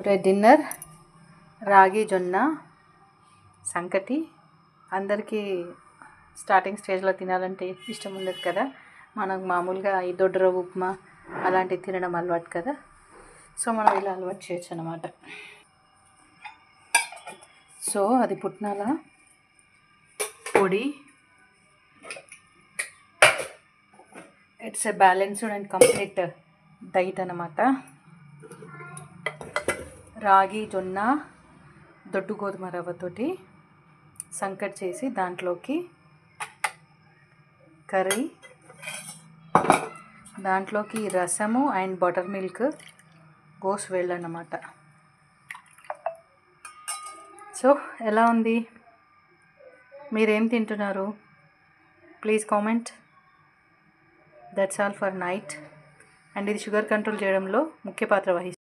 Dinner రాగి జొన్న సంకటి. అందరికీ స్టార్టింగ్ స్టేజ్లో తినాలంటే ఇష్టం ఉండదు కదా. మనకు మామూలుగా ఈ దొడ్డు రవ్వ ఉప్మా అలాంటివి తినడం అలవాటు కదా. సో మనం ఇలా అలవాటు చేయొచ్చు అన్నమాట. సో అది పుట్నాల పొడి. It's a balanced and complete diet అన్నమాట. రాగి జొన్న దొడ్డు గోధుమ రవ్వతోటి సంకటి చేసి దాంట్లోకి కర్రీ, దాంట్లోకి రసము అండ్ బటర్ మిల్క్ గోస్ వెళ్ళన్నమాట. సో ఎలా ఉంది? మీరేం తింటున్నారు? Please comment. That's all for night. And ఇది షుగర్ కంట్రోల్ చేయడంలో ముఖ్య పాత్ర వహిస్తుంది.